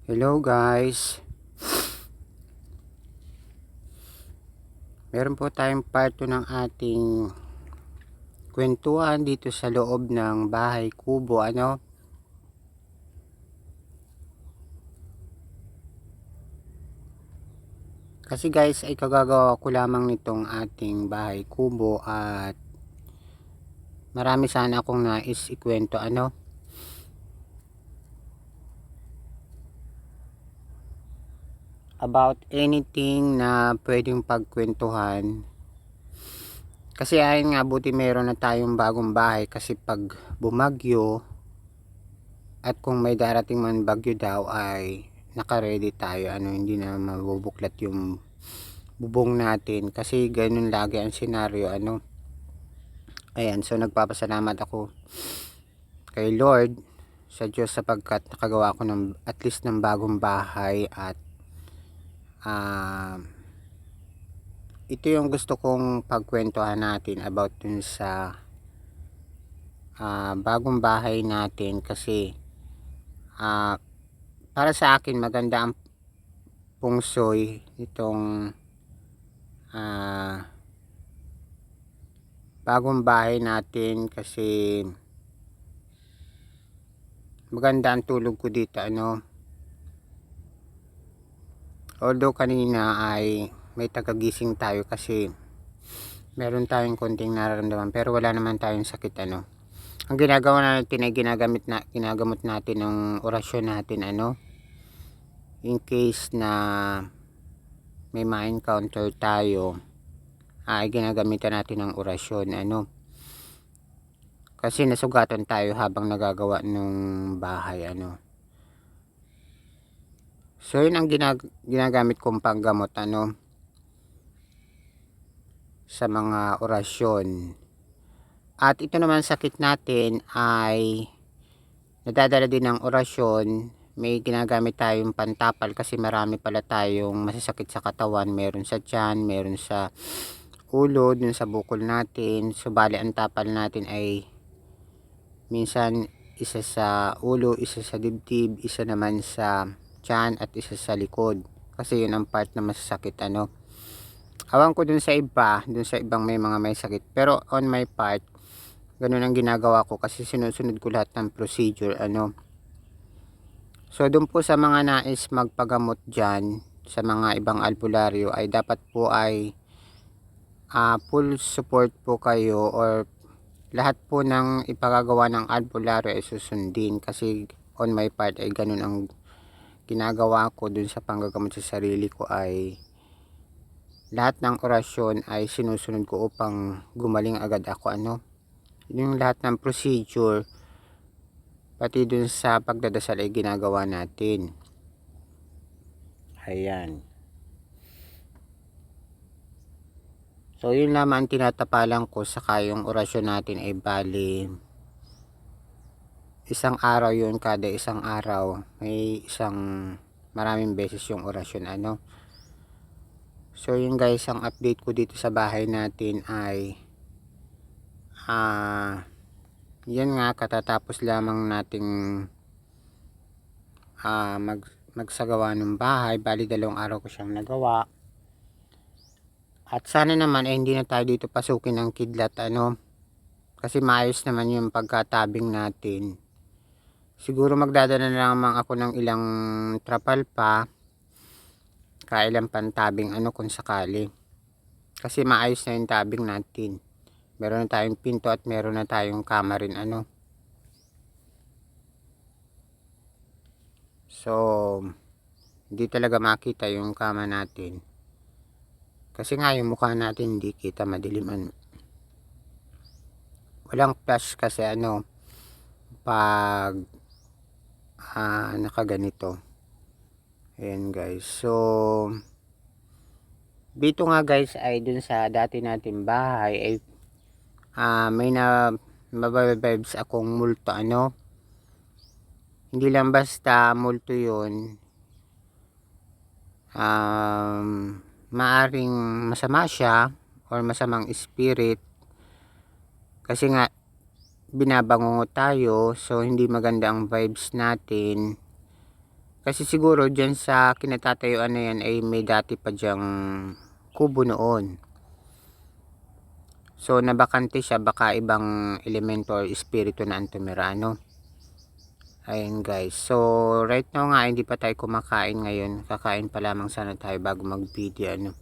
Hello guys, meron po tayong part 2 ng ating kwentuhan dito sa loob ng bahay kubo. Kasi guys ay kagagawa ko lamang nitong ating bahay kubo at marami sana akong nais ikwento about anything na pwedeng pagkwentuhan. Kasi ayun nga, buti meron na tayong bagong bahay kasi pag bumagyo at kung may darating man bagyo daw ay naka-ready tayo, hindi na mabubuklat yung bubong natin kasi ganun lagi ang senaryo. Ayan, so nagpapasalamat ako kay Lord sa Diyos sapagkat nakagawa ko ng at least ng bagong bahay at ito yung gusto kong pagkwentuhan natin about dun sa bagong bahay natin kasi para sa akin maganda ang pungsoy itong bagong bahay natin kasi maganda ang tulog ko dito. Although kanina ay may tagagising tayo kasi meron tayong konting nararamdaman pero wala naman tayong sakit. Ang ginagawa natin ay ginagamot natin ng orasyon natin in case na may ma-encounter tayo ay ginagamitan natin ng orasyon kasi nasugatan tayo habang nagagawa ng bahay so yun ang ginagamit kong panggamot sa mga orasyon. At ito naman sakit natin ay nadadala din ng orasyon. May ginagamit tayong pantapal kasi marami pala tayong masasakit sa katawan. Meron sa tiyan, meron sa ulo, dun sa bukol natin. So bali ang tapal natin ay minsan isa sa ulo, isa sa dibdib, isa naman sa tiyan at isa sa likod. Kasi yun ang part na masasakit Awan ko dun sa ibang may mga may sakit. Pero on my part, ganun ang ginagawa ko kasi sinusunod ko lahat ng procedure So dun po sa mga nais magpagamot dyan sa mga ibang albularyo ay dapat po ay full support po kayo or lahat po ng ipagagawa ng albularyo ay susundin kasi on my part ay ganun ang ginagawa ko dun sa panggagamot sa sarili ko ay lahat ng orasyon ay sinusunod ko upang gumaling agad ako yung lahat ng procedure pati dun sa pagdadasal ay ginagawa natin. Ayan, so yun lamang ang tinatapalan ko saka yung orasyon natin ay bali isang araw yun, kada isang araw may maraming beses yung orasyon so yun guys, ang update ko dito sa bahay natin ay yan nga, katatapos lamang nating magsagawa ng bahay. Bali 2 araw ko siyang nagawa at sana naman ay hindi na tayo dito pasukin ng kidlat kasi maayos naman yung pagkatabing natin. Siguro magdadala na lamang ako ng ilang trapal pa, kailang pantabing kung sakali kasi maayos na yung tabing natin. Meron na tayong pinto at meron na tayong kama rin so hindi talaga makita yung kama natin kasi nga yung mukha natin hindi kita, madilim walang flash kasi pag nakaganito. Ayan guys, so dito nga guys ay dun sa dati nating bahay ay may na mababibes akong multo hindi lang basta multo yun, maaring masama siya or masamang spirit kasi nga binabangungo tayo so hindi maganda ang vibes natin Kasi siguro dyan sa kinatatayuan na yan ay may dati pa dyang kubo noon. So nabakante siya, baka ibang elemento or espiritu na ang tumira, no? Ayun guys, so right now nga hindi pa tayo kumakain ngayon, kakain pa lamang sana tayo bago mag video, ano.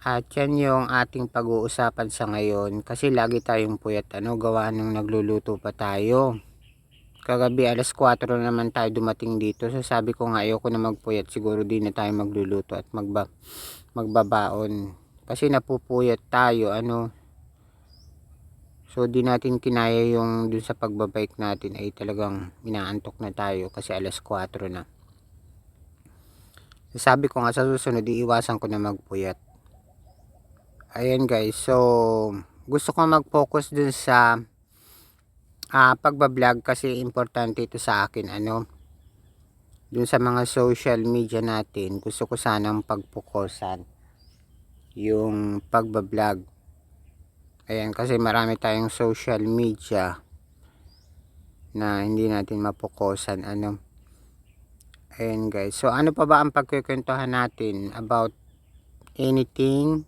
At yan yung ating pag-uusapan sa ngayon, kasi lagi tayong puyat, ano, gawa nung nagluluto pa tayo. Kagabi alas 4 na naman tayo dumating dito, so sabi ko nga ayoko na magpuyat, siguro di na tayo magluluto at magbabaon, kasi napupuyat tayo, ano. So di natin kinaya yung dun sa pagbabike natin, ay talagang inaantok na tayo kasi alas 4 na. So, sabi ko nga sa susunod iiwasan ko na magpuyat. Ayan guys, so gusto ko mag-focus dun sa pagbablog kasi importante ito sa akin, ano. Dun sa mga social media natin, gusto ko sanang pagpokusan yung pagbablog. Ayan, kasi marami tayong social media na hindi natin mapokusan, ano. Ayan guys, so ano pa ba ang pagkukwentuhan natin about anything.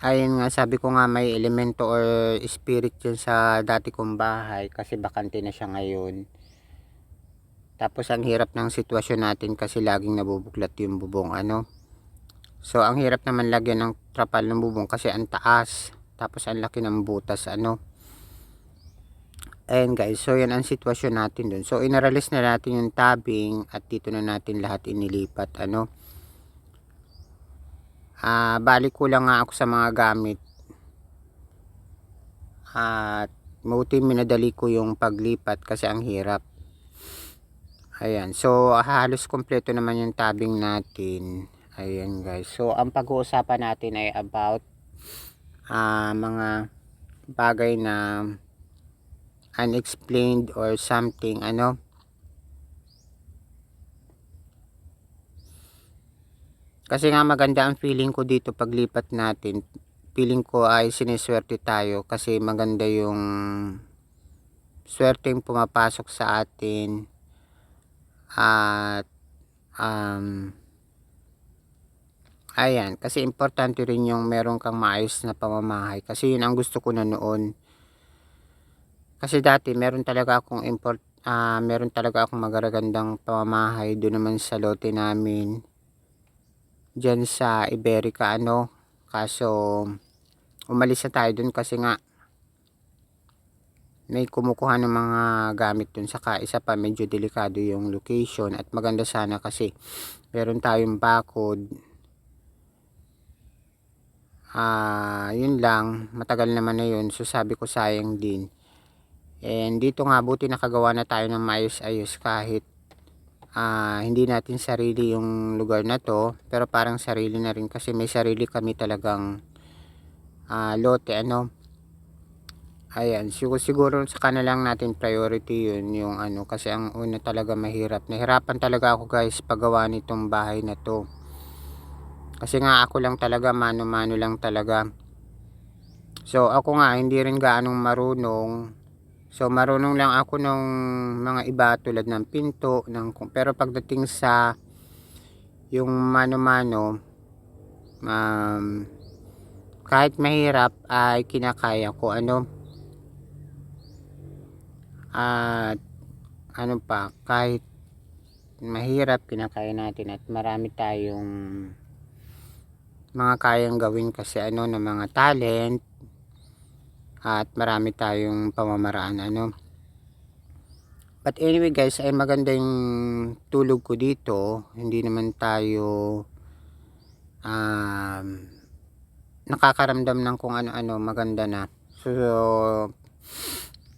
Ayun nga, sabi ko nga may elemento or spirit dyan sa dati kong bahay kasi bakante na siya ngayon. Tapos ang hirap ng sitwasyon natin kasi laging nabubuklat yung bubong, ano. So ang hirap naman lagyan ng trapal ng bubong kasi ang taas, tapos ang laki ng butas, ano. Ayan guys, so yan ang sitwasyon natin dun. So inaralis na natin yung tabing at dito na natin lahat inilipat, ano. Balik ko lang nga ako sa mga gamit at buti minadali ko yung paglipat kasi ang hirap. Ayan, so halos kompleto naman yung tabing natin. Ayan guys, so ang pag-uusapan natin ay about mga bagay na unexplained or something, ano. Kasi nga maganda ang feeling ko dito paglipat natin. Feeling ko ay siniswerte tayo kasi maganda yung swerteng pumapasok sa atin. At ayan, kasi importante rin yung meron kang maayos na pamamahay. Kasi yun ang gusto ko na noon. Kasi dati meron talaga akong magagandang pamamahay doon naman sa lote namin. Diyan sa Iberica, ano. Kaso umalis na tayo dun kasi nga may kumukuha ng mga gamit dun, saka isa pa medyo delikado yung location at maganda sana kasi meron tayong bakod. Yun lang, matagal naman na yun, so sabi ko sayang din. And dito nga buti nakagawa na tayo ng maayos-ayos kahit hindi natin sarili yung lugar na to, pero parang sarili na rin kasi may sarili kami talagang lote, ano. Ayan, siguro sa kanilang natin priority yun, yung ano, kasi ang una talaga mahirap. Nahirapan talaga ako guys paggawa nitong bahay na to. Kasi nga ako lang talaga, mano-mano lang talaga. So ako nga hindi rin gaanong marunong. So marunong lang ako ng mga iba tulad ng pinto, pero pagdating sa yung mano-mano, kahit mahirap ay kinakaya ko, ano. At ano pa, kahit mahirap kinakaya natin at marami tayong mga kayang gawin kasi, ano, na mga talent at marami tayong pamamaraan, ano. But anyway guys, ay maganda yung tulog ko dito, hindi naman tayo nakakaramdam ng kung ano-ano, maganda na. So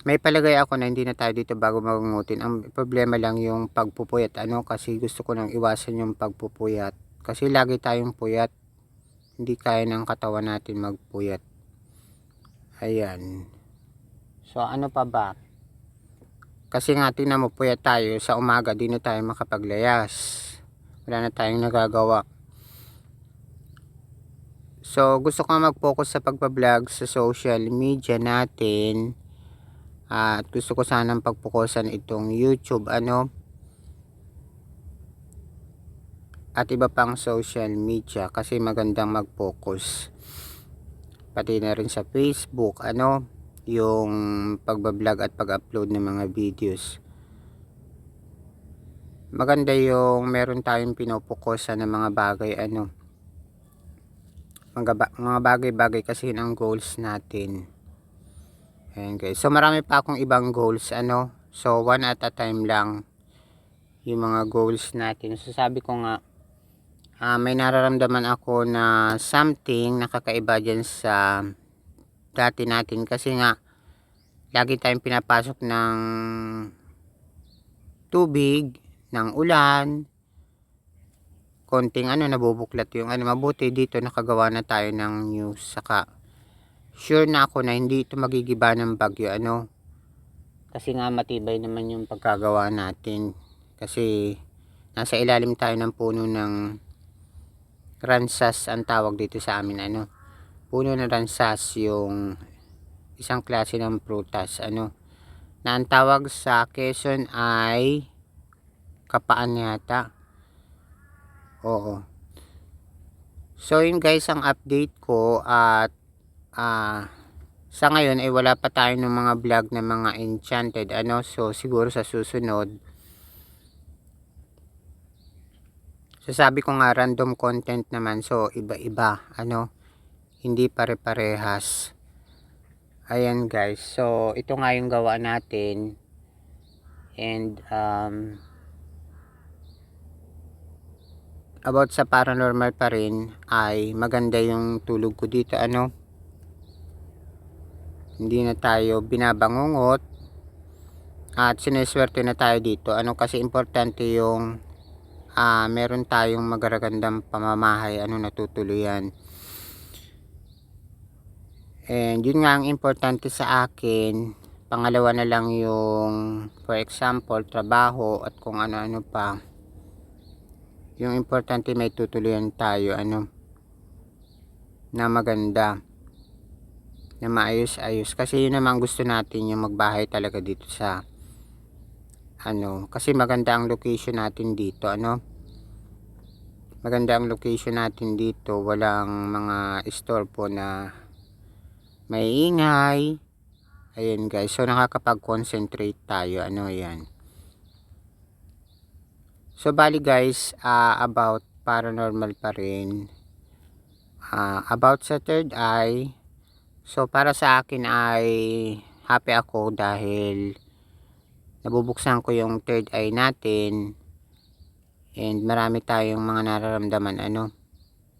may palagay ako na hindi na tayo dito bago magungutin. Ang problema lang yung pagpupuyat, ano, kasi gusto ko nang iwasan yung pagpupuyat. Kasi lagi tayong puyat. Hindi kaya ng katawan natin magpuyat. Ayan. So ano pa ba? Kasi nga tingnan mo, puyat tayo sa umaga, di na tayo makapaglayas. Wala na tayong nagagawa. So gusto ko mag-focus sa pagbablog sa social media natin. At gusto ko sanang pagpukusan itong YouTube, ano. at iba pang social media kasi magandang mag-focus. Pati na rin sa Facebook, yung pagbablog at pag-upload ng mga videos. Maganda yung meron tayong pinopokusan ng mga bagay, mga bagay-bagay kasi ang goals natin. Ayan guys. So marami pa akong ibang goals, So one at a time lang yung mga goals natin. So sabi ko nga, may nararamdaman ako na something nakakaiba dyan sa dati natin kasi nga lagi tayong pinapasok ng tubig, ng ulan, konting nabubuklat yung mabuti dito nakagawa na tayo ng news, saka sure na ako na hindi ito magigiba ng bagyo, kasi nga matibay naman yung pagkagawa natin kasi nasa ilalim tayo ng puno ng ransas, ang tawag dito sa amin, puno ng ransas, yung isang klase ng prutas, na ang tawag sa Quezon ay kapaan yata. Oo. So yun guys ang update ko, at sa ngayon ay wala pa tayo ng mga vlog na mga enchanted, so siguro sa susunod. So sabi ko nga random content naman, so iba-iba, hindi pare-parehas. Ayan guys, so ito nga yung gawa natin, and about sa paranormal pa rin ay maganda yung tulog ko dito, hindi na tayo binabangungot at sineswerte na tayo dito, kasi importante yung meron tayong magagandang pamamahay, natutuluyan. And yun nga ang importante sa akin. Pangalawa na lang yung for example trabaho at kung ano-ano pa. Yung importante may tutuluyan tayo, na maganda, na maayos-ayos, kasi yun naman gusto natin, yung magbahay talaga dito sa kasi maganda ang location natin dito, maganda ang location natin dito, walang mga istorbo na may ingay. Ayan guys, so nakakapag-concentrate tayo, yan. So bali guys, about paranormal pa rin, about sa third eye. So para sa akin ay happy ako dahil nabubuksan ko yung third eye natin, and marami tayong mga nararamdaman,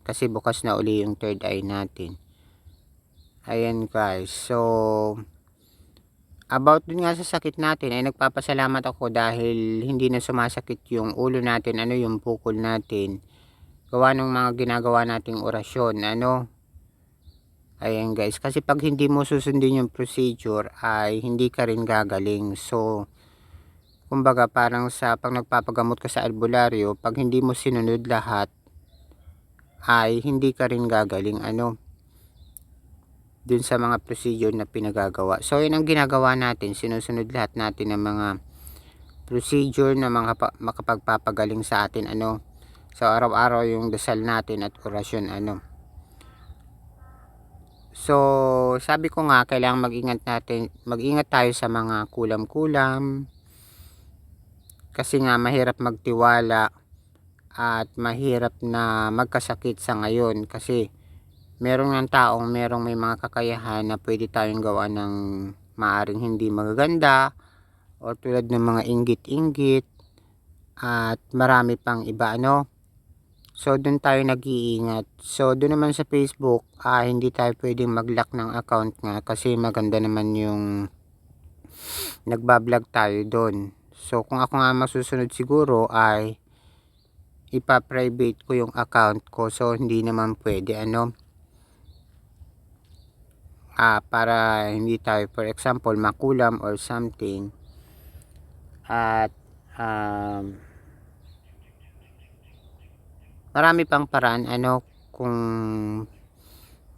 kasi bukas na uli yung third eye natin. Ayan guys, so about dun nga sa sakit natin ay nagpapasalamat ako dahil hindi na sumasakit yung ulo natin, yung bukol natin, gawa ng mga ginagawa nating orasyon, ayan guys, kasi pag hindi mo susundin yung procedure ay hindi ka rin gagaling. So kumbaga parang sa pag nagpapagamot ka sa albularyo, pag hindi mo sinunod lahat ay hindi ka rin gagaling, dun sa mga procedure na pinagagawa. So yun ang ginagawa natin, sinusunod lahat natin ng mga procedure na makapagpapagaling sa atin, so araw-araw yung dasal natin at orasyon, so sabi ko nga kailangan mag-ingat tayo sa mga kulam-kulam, kasi nga mahirap magtiwala at mahirap na magkasakit sa ngayon, kasi merong may mga kakayahan na pwede tayong gawa ng maaring hindi magaganda, o tulad ng mga inggit-inggit at marami pang iba, so doon tayo nag-iingat. So doon naman sa Facebook, hindi tayo pwedeng mag-lock ng account nga, kasi maganda naman yung nagbablog tayo doon. So kung ako nga masusunod siguro ay ipa-private ko yung account ko, so hindi naman pwede, para hindi tayo for example makulam or something. At marami pang paraan, kung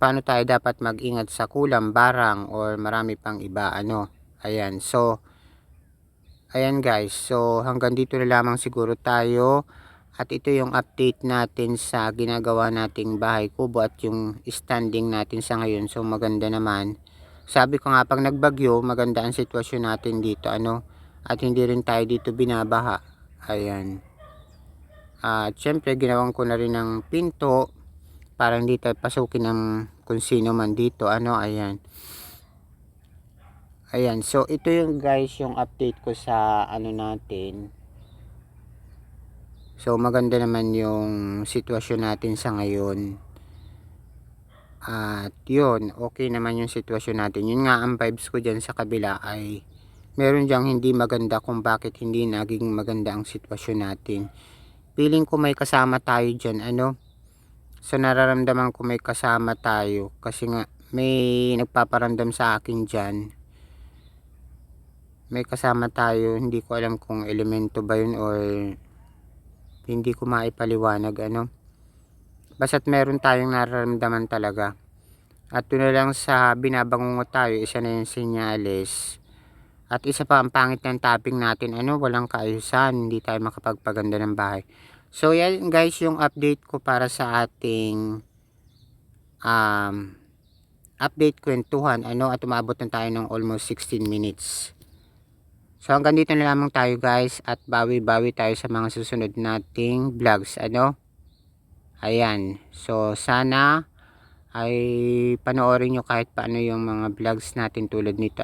paano tayo dapat mag-ingat sa kulam, barang, or marami pang iba, ayan. So ayan guys, so hanggang dito na lamang siguro tayo, At ito yung update natin sa ginagawa nating bahay kubo at yung standing natin sa ngayon. So maganda naman. Sabi ko nga, pag nagbagyo, maganda ang sitwasyon natin dito, at hindi rin tayo dito binabaha. Ayan. At syempre ginawan ko na rin ng pinto para hindi tayo pasukin ng kung sino man dito, ayan. Ayan, so ito yung guys yung update ko sa natin. So maganda naman yung sitwasyon natin sa ngayon. At yun, okay naman yung sitwasyon natin. Yun nga, ang vibes ko dyan sa kabila ay meron dyang hindi maganda kung bakit hindi naging maganda ang sitwasyon natin. Feeling ko may kasama tayo dyan, So nararamdaman ko may kasama tayo kasi nga may nagpaparamdam sa akin dyan. May kasama tayo, hindi ko alam kung elemento ba yun or hindi ko maipaliwanag, Basta't meron tayong nararamdaman talaga. At doon na lang sa binabangungot tayo, isa na yung senyales. At isa pa ang pangit ng tapping natin, walang kaayusan, hindi tayo makapagpaganda ng bahay. So yan guys yung update ko para sa ating update kwentuhan, at umabot na tayo ng almost 16 minutes. So hanggang dito na lamang tayo guys at bawi-bawi tayo sa mga susunod nating vlogs, Ayan. So sana ay panoorin nyo kahit paano yung mga vlogs natin tulad nito,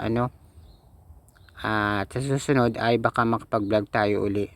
At sa susunod ay baka makapag-vlog tayo uli,